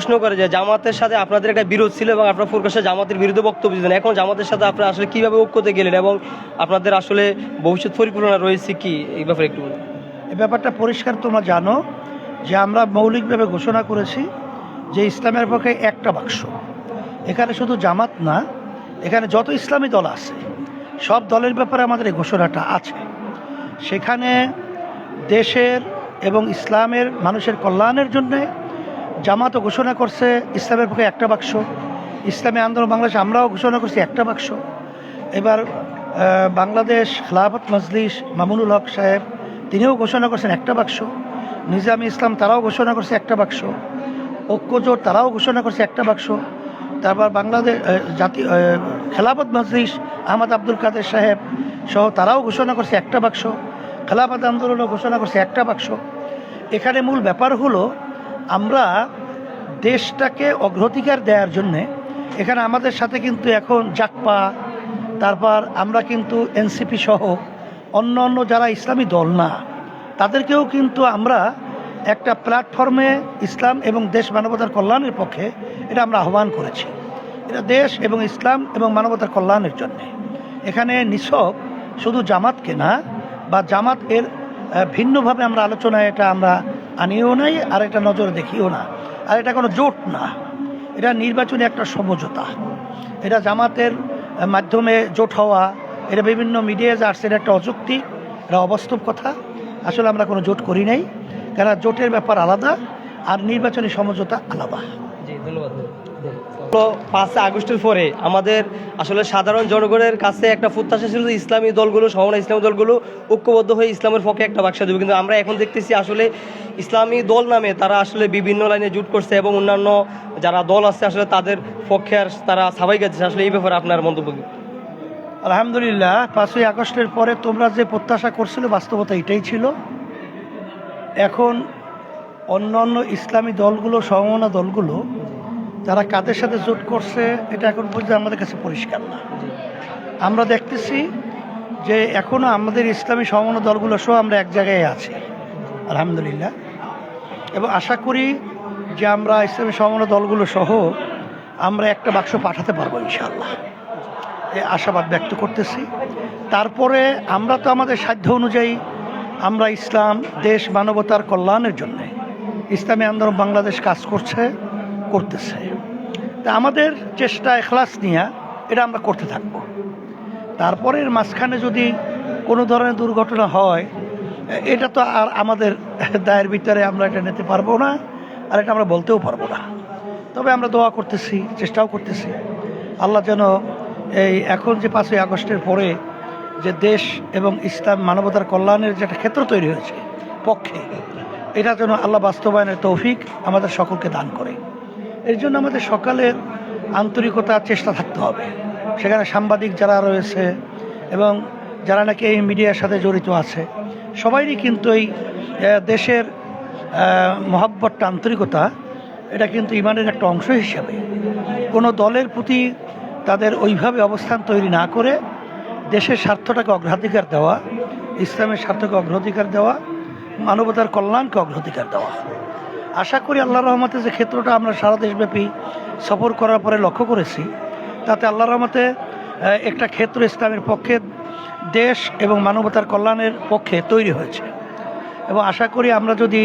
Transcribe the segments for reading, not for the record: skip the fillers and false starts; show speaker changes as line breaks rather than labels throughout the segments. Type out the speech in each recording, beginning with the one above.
প্রশ্ন করে যে জামাতের সাথে আপনাদের একটা বিরোধ ছিল এবং আপনারা প্রকাশ্যে জামাতের বিরুদ্ধে বক্তব্য দিতেন, এখন জামাতের সাথে আপনারা আসলে কিভাবে ঐক্যতে গেলেন এবং আপনাদের আসলে ভবিষ্যৎ পরিকল্পনা রয়েছে কি, এই ব্যাপারে একটু বলুন।
এই ব্যাপারটা পরিষ্কার, তোমরা জানো যে আমরা মৌলিকভাবে ঘোষণা করেছি যে ইসলামের পক্ষে একটা বাক্স। এখানে শুধু জামাত না, এখানে যত ইসলামী দল আছে সব দলের ব্যাপারে আমাদের এই ঘোষণাটা আছে। সেখানে দেশের এবং ইসলামের মানুষের কল্যাণের জন্যে জামাতও ঘোষণা করছে ইসলামের পক্ষে একটা বাক্স, ইসলামী আন্দোলন বাংলাদেশ আমরাও ঘোষণা করছি একটা বাক্স। এবার বাংলাদেশ খেলাফত মজলিস মামুনুল হক সাহেব তিনিও ঘোষণা করছেন একটা বাক্স, নিজামী ইসলাম তারাও ঘোষণা করছে একটা বাক্স, ঐক্যজোট তারাও ঘোষণা করছে একটা বাক্স। তারপর বাংলাদেশ জাতীয় খেলাফত মজলিস আহমদ আব্দুল কাদের সাহেব সহ তারাও ঘোষণা করছে একটা বাক্স, খেলাফত আন্দোলনও ঘোষণা করছে একটা বাক্স। এখানে মূল ব্যাপার হলো আমরা দেশটাকে অগ্রাধিকার দেওয়ার জন্যে এখানে আমাদের সাথে কিন্তু এখন জাকপা, তারপর আমরা কিন্তু এনসিপি সহ অন্য অন্য যারা ইসলামী দল না তাদেরকেও কিন্তু আমরা একটা প্ল্যাটফর্মে ইসলাম এবং দেশ মানবতার কল্যাণের পক্ষে এটা আমরা আহ্বান করেছি। এটা দেশ এবং ইসলাম এবং মানবতার কল্যাণের জন্যে। এখানে নিছক শুধু জামাতকে না বা জামাত এর ভিন্নভাবে আমরা আলোচনায় এটা আমরা আনিও নাই, আর এটা নজরে দেখিও না, আর এটা কোনো জোট না, এটা নির্বাচনী একটা সমঝোতা। এটা জামাতের মাধ্যমে জোট হওয়া, এটা বিভিন্ন মিডিয়ায় আসছে, এটা একটা অযৌক্তিক, এটা অবাস্তব কথা। আসলে আমরা কোনো জোট করি নাই, কারণ জোটের ব্যাপার আলাদা আর নির্বাচনী সমঝোতা আলাদা।
জি, ধন্যবাদ। 5 আগস্টের পরে আমাদের আসলে সাধারণ জনগণের কাছে একটা প্রত্যাশা ছিল যে ইসলামী দলগুলো সহ ইসলামী দলগুলো ঐক্যবদ্ধ হয়ে ইসলামের পক্ষে একটা বাক্স দেবে, কিন্তু আমরা এখন দেখতেছি আসলে ইসলামী দল নামে তারা আসলে বিভিন্ন লাইনে জোট করছে এবং অন্যান্য যারা দল আছে আসলে তাদের পক্ষে আর তারা সাবাই গেছে। আসলে এই ব্যাপারে আপনার মন্তব্য কি?
আলহামদুলিল্লাহ, 5ই আগস্টের পরে তোমরা যে প্রত্যাশা করছিলে বাস্তবতা এটাই ছিল। এখন অন্য অন্য ইসলামী দলগুলো সমমনা দলগুলো তারা কাদের সাথে জোট করছে এটা এখন পর্যন্ত আমাদের কাছে পরিষ্কার না। আমরা দেখতেছি যে এখনও আমাদের ইসলামী সমমনা দলগুলো সহ আমরা এক জায়গায় আছি আলহামদুলিল্লাহ, এবং আশা করি যে আমরা ইসলামী সমমনা দলগুলো সহ আমরা একটা বাক্স পাঠাতে পারবো ইনশাআল্লাহ, এই আশাবাদ ব্যক্ত করতেছি। তারপরে আমরা তো আমাদের সাধ্য অনুযায়ী আমরা ইসলাম দেশ মানবতার কল্যাণের জন্যে ইসলামী আন্দোলন বাংলাদেশ কাজ করতেছে। তা আমাদের চেষ্টা এখলাস নিয়ে এটা আমরা করতে থাকব। তারপরের মাঝখানে যদি কোনো ধরনের দুর্ঘটনা হয় এটা তো আর আমাদের দায়ের ভিতরে আমরা এটা নিতে পারবো না, আর এটা আমরা বলতেও পারবো না। তবে আমরা দোয়া করতেছি, চেষ্টাও করতেছি আল্লাহ যেন এই এখন যে 5ই আগস্টের পরে যে দেশ এবং ইসলাম মানবতার কল্যাণের যে একটা ক্ষেত্র তৈরি হয়েছে পক্ষে, এটা যেন আল্লাহ বাস্তবায়নের তৌফিক আমাদের সকলকে দান করে। এর জন্য আমাদের সকালের আন্তরিকতা চেষ্টা থাকতে হবে। সেখানে সাংবাদিক যারা রয়েছে এবং যারা নাকি এই মিডিয়ার সাথে জড়িত আছে সবাইরই কিন্তু এই দেশের মহব্বতটা আন্তরিকতা এটা কিন্তু ইমানের একটা অংশ হিসাবে কোনো দলের প্রতি তাদের ওইভাবে অবস্থান তৈরি না করে দেশের স্বার্থটাকে অগ্রাধিকার দেওয়া, ইসলামের স্বার্থকে অগ্রাধিকার দেওয়া, মানবতার কল্যাণকে অগ্রাধিকার দেওয়া। আশা করি আল্লাহর রহমতে যে ক্ষেত্রটা আমরা সারা দেশব্যাপী সফর করার পরে লক্ষ্য করেছি তাতে আল্লাহর রহমতে একটা ক্ষেত্র ইসলামের পক্ষে দেশ এবং মানবতার কল্যাণের পক্ষে তৈরি হয়েছে। এবং আশা করি আমরা যদি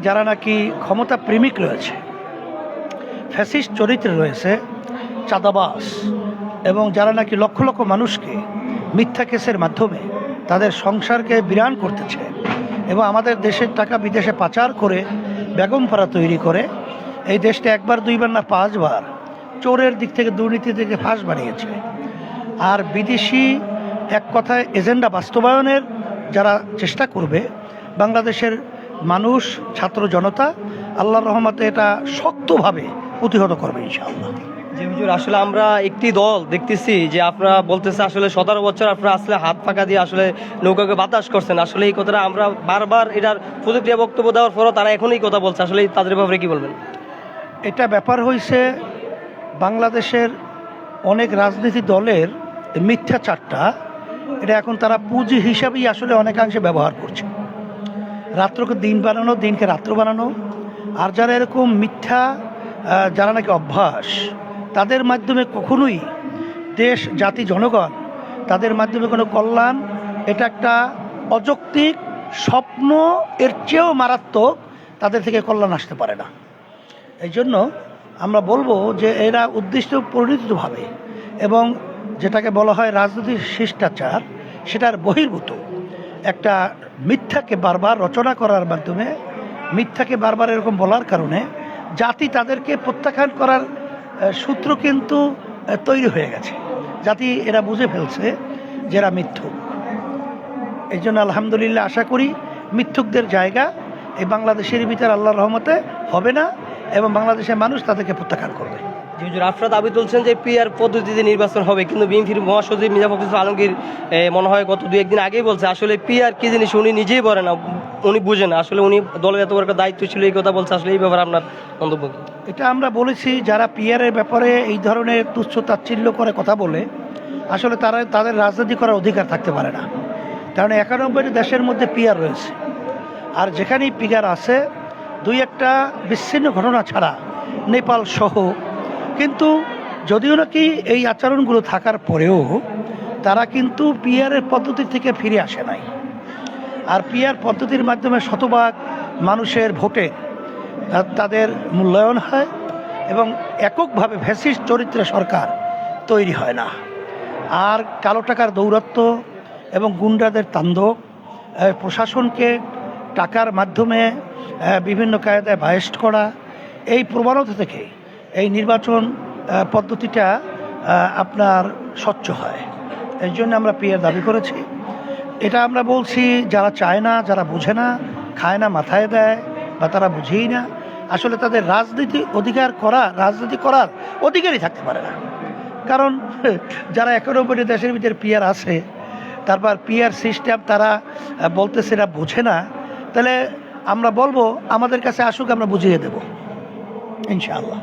যারা নাকি ক্ষমতা প্রেমিক রয়েছে, ফ্যাসিস্ট চরিত্রে রয়েছে, চাঁদাবাজ এবং যারা নাকি লক্ষ লক্ষ মানুষকে মিথ্যা কেসের মাধ্যমে তাদের সংসারকে বিরান করতেছে এবং আমাদের দেশের টাকা বিদেশে পাচার করে বেগমপাড়া তৈরি করে এই দেশটা একবার দুইবার না 5 বার চোরের দিক থেকে দুর্নীতির দিকে ফাঁস বানিয়েছে। আর বিদেশি এক কথায় এজেন্ডা বাস্তবায়নের যারা চেষ্টা করবে বাংলাদেশের মানুষ, ছাত্র জনতা আল্লাহর রহমতে এটা শক্তভাবে প্রতিহত করবে ইনশাআল্লাহ।
জি হুজুর, আসলে আমরা একটি দল দেখতেছি যে আপনারা বলতেছে আসলে 17 বছর আপনারা আসলে হাত ফাঁকা দিয়ে আসলে নৌকাকে বাতাস করছেন। আসলে এই কথাটা আমরা বারবার এটার প্রতিক্রিয়া বক্তব্য দেওয়ার পরও তারা এখনই কথা বলছে, আসলে তাদের ব্যাপারে কি বলবেন?
এটা ব্যাপার হয়েছে বাংলাদেশের অনেক রাজনীতি দলের মিথ্যাচারটা এটা এখন তারা পুঁজি হিসাবেই আসলে অনেকাংশে ব্যবহার করছে। রাত্রকে দিন বানানো, দিনকে রাত্র বানানো, আর যারা এরকম মিথ্যা যারা নাকি অভ্যাস, তাদের মাধ্যমে কখনোই দেশ জাতি জনগণ তাদের মাধ্যমে কোনো কল্যাণ, এটা একটা অযৌক্তিক স্বপ্ন, এর চেয়েও মারাত্মক তাদের থেকে কল্যাণ আসতে পারে না। এই জন্য আমরা বলবো যে এরা উদ্দিষ্ট পরিণতিতভাবে এবং যেটাকে বলা হয় রাজনৈতিক শিষ্টাচার, সেটার বহির্ভূত একটা মিথ্যাকে বারবার রচনা করার মাধ্যমে, মিথ্যাকে বারবার এরকম বলার কারণে জাতি তাদেরকে প্রত্যাখ্যান করার সূত্র কিন্তু তৈরি হয়ে গেছে। জাতি এরা বুঝে ফেলছে যে এরা মিথ্যুক। এই জন্য আলহামদুলিল্লাহ আশা করি মিথ্যুকদের জায়গা এই বাংলাদেশের ভিতরে আল্লাহর রহমতে হবে না এবং বাংলাদেশের মানুষ তাদেরকে প্রত্যাখ্যান করবে।
জি হুজুর, আফরাদ দাবি তুলছেন যে পিআর পদ্ধতিতে নির্বাচন হবে, কিন্তু বিএনপির মহাসচিব মির্জা ফখরুল আলমগীর মনে হয় গত 2-1 দিন আগেই বলছে আসলে পিআর কি জিনিস উনি নিজেই বলে না, উনি বুঝে না। আসলে উনি দলের এত বড় একটা দায়িত্ব ছিল, এই কথা বলছে। আসলে এই ব্যাপারে আপনার মন্তব্য কি?
এটা আমরা বলেছি, যারা পিআরের ব্যাপারে এই ধরনের তুচ্ছ তাচ্ছিল্য করে কথা বলে, আসলে তাদের রাজনীতি করার অধিকার থাকতে পারে না। কারণ 91টি দেশের মধ্যে পিআর রয়েছে, আর যেখানেই পিআর আছে 2-1টা বিচ্ছিন্ন ঘটনা ছাড়া নেপাল সহ, কিন্তু যদিও নাকি এই আচরণগুলো থাকার পরেও তারা কিন্তু পিআরের পদ্ধতি থেকে ফিরে আসে নাই। আর পিআর পদ্ধতির মাধ্যমে শতভাগ মানুষের ভোটে তাদের মূল্যায়ন হয় এবং এককভাবে ফ্যাসিস্ট চরিত্রের সরকার তৈরি হয় না। আর কালো টাকার দৌরাত্ম্য এবং গুন্ডাদের তাণ্ডব, প্রশাসনকে টাকার মাধ্যমে বিভিন্ন কায়দায় বায়েস্ট করা, এই প্রবণতা থেকে এই নির্বাচন পদ্ধতিটা আপনার স্বচ্ছ হয়। এই জন্য আমরা পিআর দাবি করেছি। এটা আমরা বলছি যারা চায় না, যারা বুঝে না, খায় না, মাথায় দেয়, বা তারা বুঝেই না, আসলে তাদের রাজনীতি করার অধিকারই থাকতে পারে না। কারণ যারা 91টি দেশের ভিতরে পিআর আছে, তারপর পিআর সিস্টেম তারা বলতেছে এরা বোঝে না, তাহলে আমরা বলবো আমাদের কাছে আসুক, আমরা বুঝিয়ে দেব ইনশাআল্লাহ।